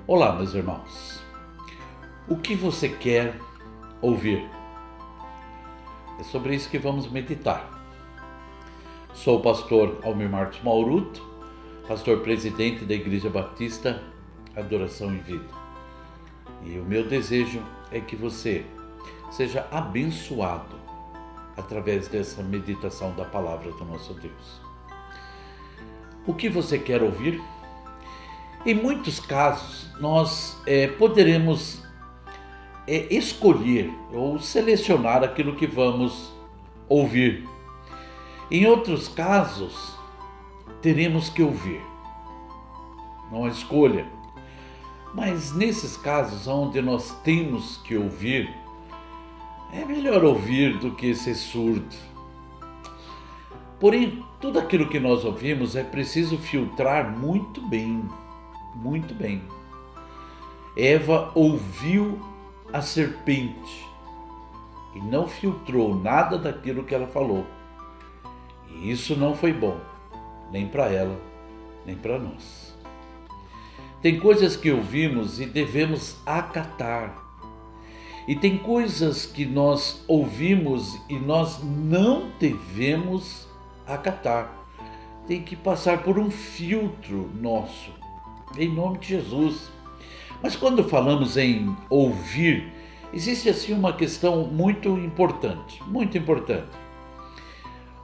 Olá, meus irmãos. O que você quer ouvir? É sobre isso que vamos meditar. Sou o pastor Almir Marcos Mauruto, pastor presidente da Igreja Batista Adoração em Vida. E o meu desejo é que você seja abençoado através dessa meditação da palavra do nosso Deus. O que você quer ouvir? Em muitos casos, nós poderemos escolher ou selecionar aquilo que vamos ouvir. Em outros casos, teremos que ouvir. Não há escolha. Mas nesses casos onde nós temos que ouvir, é melhor ouvir do que ser surdo. Porém, tudo aquilo que nós ouvimos é preciso filtrar muito bem. Muito bem. Eva ouviu a serpente e não filtrou nada daquilo que ela falou. E isso não foi bom, nem para ela, nem para nós. Tem coisas que ouvimos e devemos acatar. E tem coisas que nós ouvimos e nós não devemos acatar. Tem que passar por um filtro nosso, em nome de Jesus. Mas quando falamos em ouvir, existe assim uma questão muito importante, muito importante.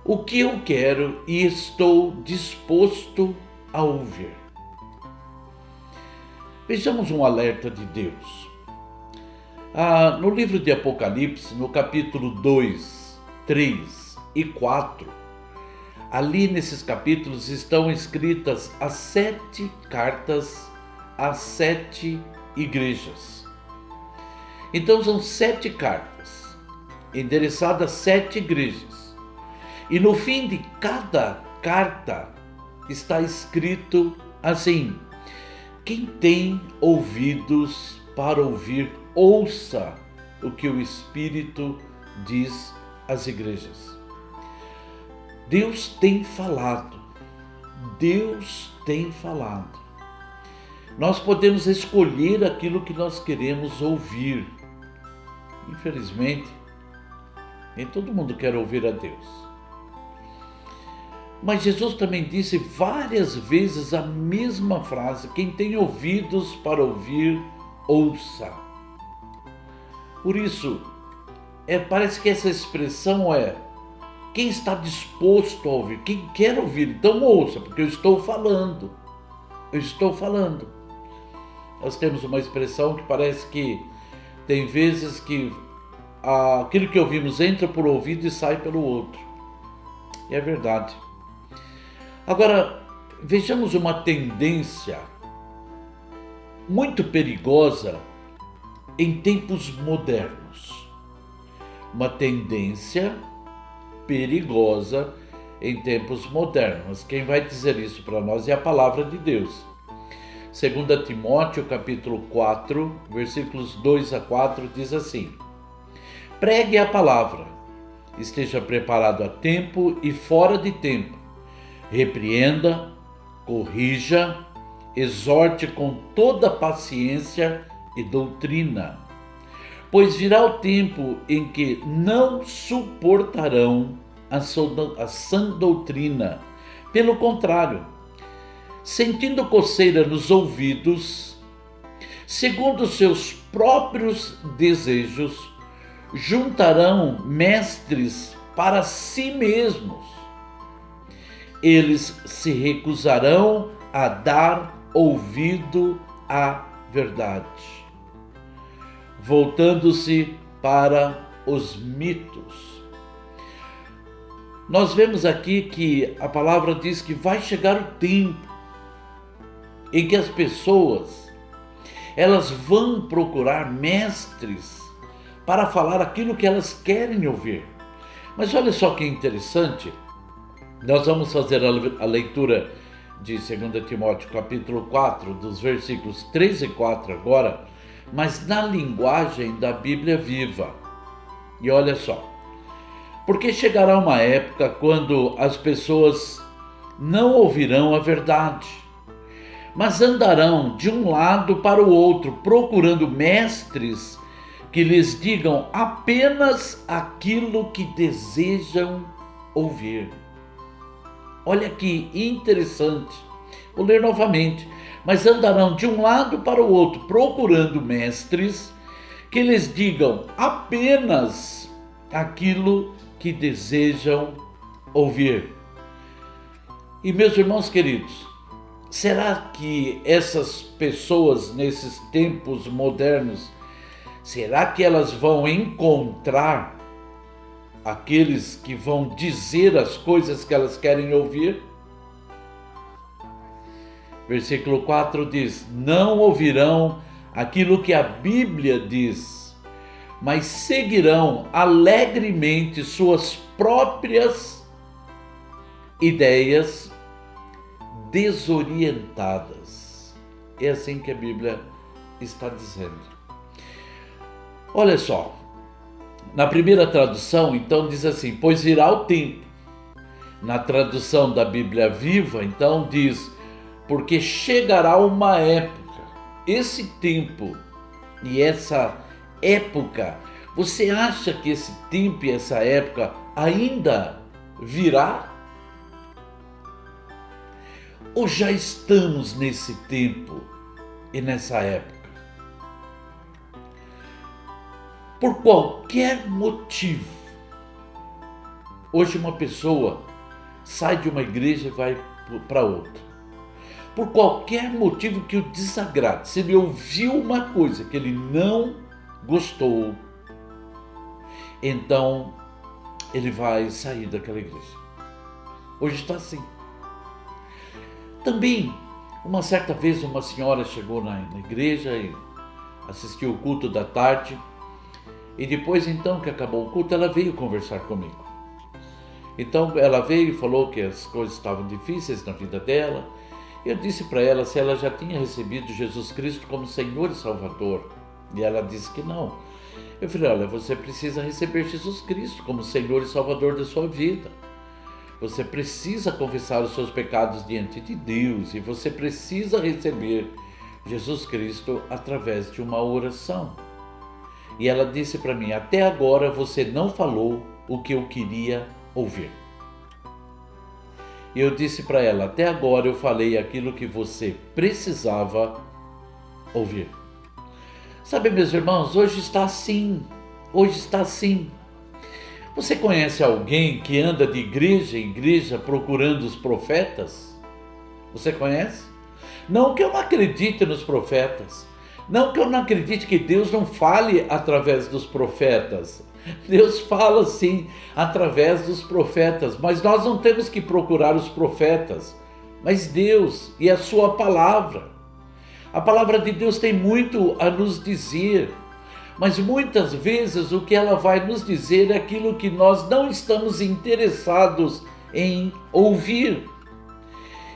O que eu quero e estou disposto a ouvir? Vejamos um alerta de Deus. No livro de Apocalipse, no capítulo 2, 3 e 4, ali nesses capítulos estão escritas as 7 cartas às 7 igrejas. Então são 7 cartas endereçadas a 7 igrejas. E no fim de cada carta está escrito assim: quem tem ouvidos para ouvir, ouça o que o Espírito diz às igrejas. Deus tem falado. Deus tem falado. Nós podemos escolher aquilo que nós queremos ouvir. Infelizmente, nem todo mundo quer ouvir a Deus. Mas Jesus também disse várias vezes a mesma frase: quem tem ouvidos para ouvir, ouça. Por isso, parece que essa expressão é: quem está disposto a ouvir, quem quer ouvir, então ouça, porque eu estou falando. Eu estou falando. Nós temos uma expressão que parece que tem vezes que aquilo que ouvimos entra por um ouvido e sai pelo outro. E é verdade. Agora, vejamos uma tendência muito perigosa em tempos modernos. Uma tendência perigosa em tempos modernos. Quem vai dizer isso para nós é a palavra de Deus. 2 Timóteo capítulo 4, versículos 2 a 4 diz assim: pregue a palavra, esteja preparado a tempo e fora de tempo, repreenda, corrija, exorte com toda paciência e doutrina. Pois virá o tempo em que não suportarão a sã doutrina. Pelo contrário, sentindo coceira nos ouvidos, segundo seus próprios desejos, juntarão mestres para si mesmos. Eles se recusarão a dar ouvido à verdade, voltando-se para os mitos. Nós vemos aqui que a palavra diz que vai chegar o tempo em que as pessoas elas vão procurar mestres para falar aquilo que elas querem ouvir. Mas olha só que interessante, nós vamos fazer a leitura de 2 Timóteo capítulo 4, dos versículos 3 e 4 agora, mas na linguagem da Bíblia Viva. E olha só: porque chegará uma época quando as pessoas não ouvirão a verdade, mas andarão de um lado para o outro, procurando mestres que lhes digam apenas aquilo que desejam ouvir. Olha que interessante. Vou ler novamente. Mas andarão de um lado para o outro, procurando mestres que lhes digam apenas aquilo que desejam ouvir. E meus irmãos queridos, será que essas pessoas nesses tempos modernos, será que elas vão encontrar aqueles que vão dizer as coisas que elas querem ouvir? Versículo 4 diz: não ouvirão aquilo que a Bíblia diz, mas seguirão alegremente suas próprias ideias desorientadas. É assim que a Bíblia está dizendo. Olha só, na primeira tradução, então, diz assim: pois virá o tempo. Na tradução da Bíblia Viva, então, diz: porque chegará uma época. Esse tempo e essa época, você acha que esse tempo e essa época ainda virá? Ou já estamos nesse tempo e nessa época? Por qualquer motivo, hoje uma pessoa sai de uma igreja e vai para outra. Por qualquer motivo que o desagrade, se ele ouviu uma coisa que ele não gostou, então ele vai sair daquela igreja. Hoje está assim. Também, uma certa vez, uma senhora chegou na igreja e assistiu o culto da tarde, e depois, então, que acabou o culto, ela veio conversar comigo. Então, ela veio e falou que as coisas estavam difíceis na vida dela. Eu disse para ela se ela já tinha recebido Jesus Cristo como Senhor e Salvador. E ela disse que não. Eu falei: olha, você precisa receber Jesus Cristo como Senhor e Salvador da sua vida. Você precisa confessar os seus pecados diante de Deus e você precisa receber Jesus Cristo através de uma oração. E ela disse para mim: até agora você não falou o que eu queria ouvir. E eu disse para ela: até agora eu falei aquilo que você precisava ouvir. Sabe, meus irmãos, hoje está assim. Hoje está assim. Você conhece alguém que anda de igreja em igreja procurando os profetas? Você conhece? Não que eu não acredite nos profetas. Não que eu não acredite que Deus não fale através dos profetas. Deus fala sim através dos profetas, mas nós não temos que procurar os profetas, mas Deus e a sua palavra. A palavra de Deus tem muito a nos dizer, mas muitas vezes o que ela vai nos dizer é aquilo que nós não estamos interessados em ouvir.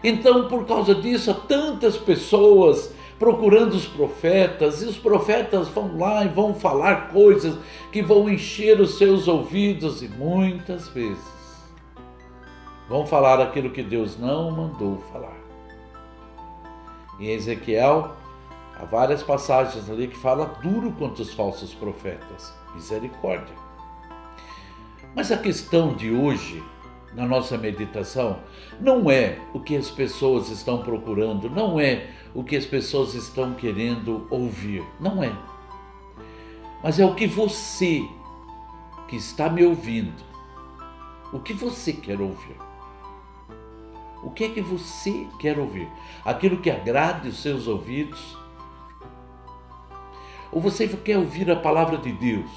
Então, por causa disso, há tantas pessoas procurando os profetas, e os profetas vão lá e vão falar coisas que vão encher os seus ouvidos, e muitas vezes vão falar aquilo que Deus não mandou falar. Em Ezequiel, há várias passagens ali que falam duro contra os falsos profetas. Misericórdia. Mas a questão de hoje, na nossa meditação, não é o que as pessoas estão procurando, não é o que as pessoas estão querendo ouvir, não é. Mas é o que você, que está me ouvindo, o que você quer ouvir. O que é que você quer ouvir? Aquilo que agrade os seus ouvidos? Ou você quer ouvir a palavra de Deus?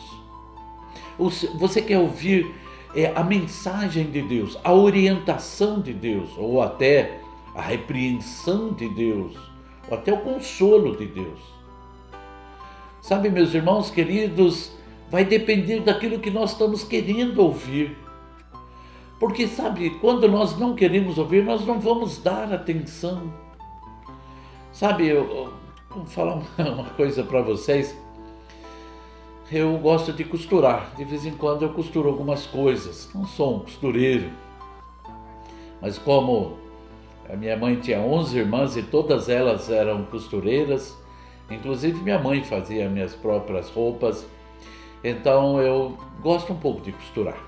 Ou você quer ouvir a mensagem de Deus, a orientação de Deus, ou até a repreensão de Deus, ou até o consolo de Deus? Sabe, meus irmãos queridos, vai depender daquilo que nós estamos querendo ouvir. Porque, sabe, quando nós não queremos ouvir, nós não vamos dar atenção. Sabe, eu vou falar uma coisa para vocês. Eu gosto de costurar. De vez em quando eu costuro algumas coisas. Não sou um costureiro. Mas como A minha mãe tinha 11 irmãs e todas elas eram costureiras. Inclusive minha mãe fazia minhas próprias roupas. Então eu gosto um pouco de costurar.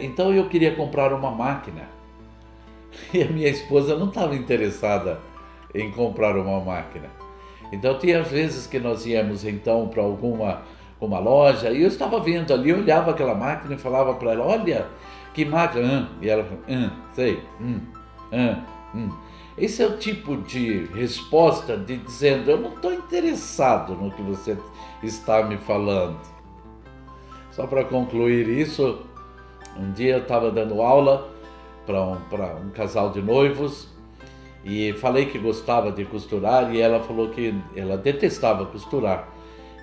Então eu queria comprar uma máquina. E a minha esposa não estava interessada em comprar uma máquina. Então tinha às vezes que nós íamos então para uma loja e eu estava vendo ali, eu olhava aquela máquina e falava para ela, olha que máquina, e ela sei, Esse é o tipo de resposta de dizendo, eu não estou interessado no que você está me falando. Só para concluir isso, um dia eu estava dando aula para um casal de noivos e falei que gostava de costurar e ela falou que ela detestava costurar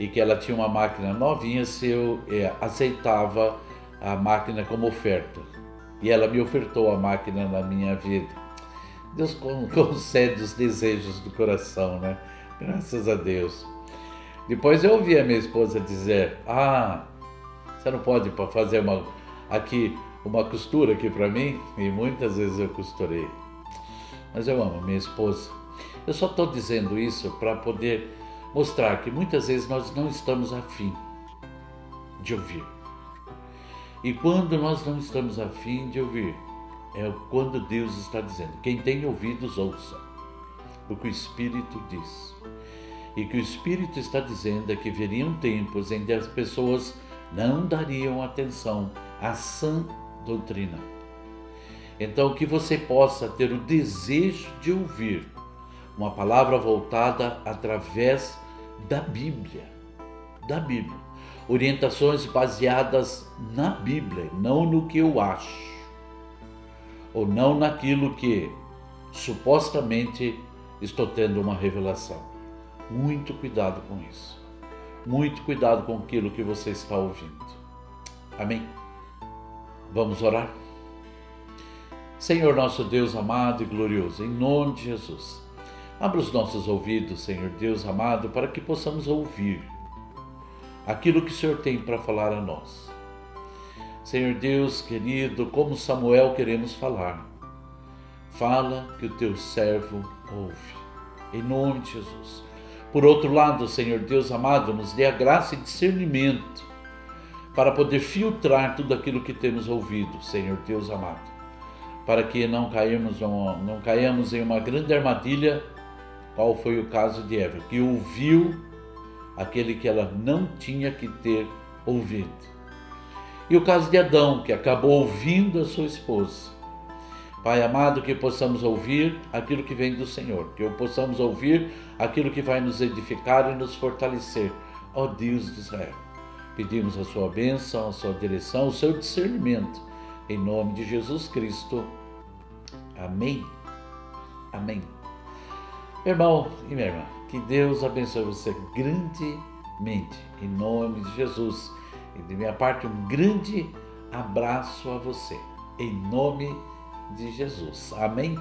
e que ela tinha uma máquina novinha se eu aceitava a máquina como oferta. E ela me ofertou a máquina na minha vida. Deus concede os desejos do coração, né? Graças a Deus. Depois eu ouvi a minha esposa dizer, você não pode fazer uma costura aqui para mim? E muitas vezes eu costurei. Mas eu amo minha esposa. Eu só estou dizendo isso para poder mostrar que muitas vezes nós não estamos afim de ouvir. E quando nós não estamos afim de ouvir, é quando Deus está dizendo, quem tem ouvidos ouça o que o Espírito diz. E que o Espírito está dizendo é que viriam tempos em que as pessoas não dariam atenção à sã doutrina. Então que você possa ter o desejo de ouvir uma palavra voltada através da Bíblia. Orientações baseadas na Bíblia, não no que eu acho, ou não naquilo que supostamente estou tendo uma revelação. Muito cuidado com isso. Muito cuidado com aquilo que você está ouvindo. Amém? Vamos orar? Senhor nosso Deus amado e glorioso, em nome de Jesus, abra os nossos ouvidos, Senhor Deus amado, para que possamos ouvir aquilo que o Senhor tem para falar a nós. Senhor Deus querido, como Samuel queremos falar. Fala que o teu servo ouve, em nome de Jesus. Por outro lado, Senhor Deus amado, nos dê a graça e discernimento para poder filtrar tudo aquilo que temos ouvido, Senhor Deus amado, para que não caiamos em uma grande armadilha, qual foi o caso de Eva, que ouviu aquele que ela não tinha que ter ouvido. E o caso de Adão, que acabou ouvindo a sua esposa. Pai amado, que possamos ouvir aquilo que vem do Senhor, que possamos ouvir aquilo que vai nos edificar e nos fortalecer, ó Deus de Israel. Pedimos a sua bênção, a sua direção, o seu discernimento, em nome de Jesus Cristo. Amém. Amém. Meu irmão e minha irmã, que Deus abençoe você grandemente, em nome de Jesus. E de minha parte, um grande abraço a você, em nome de Jesus. Amém?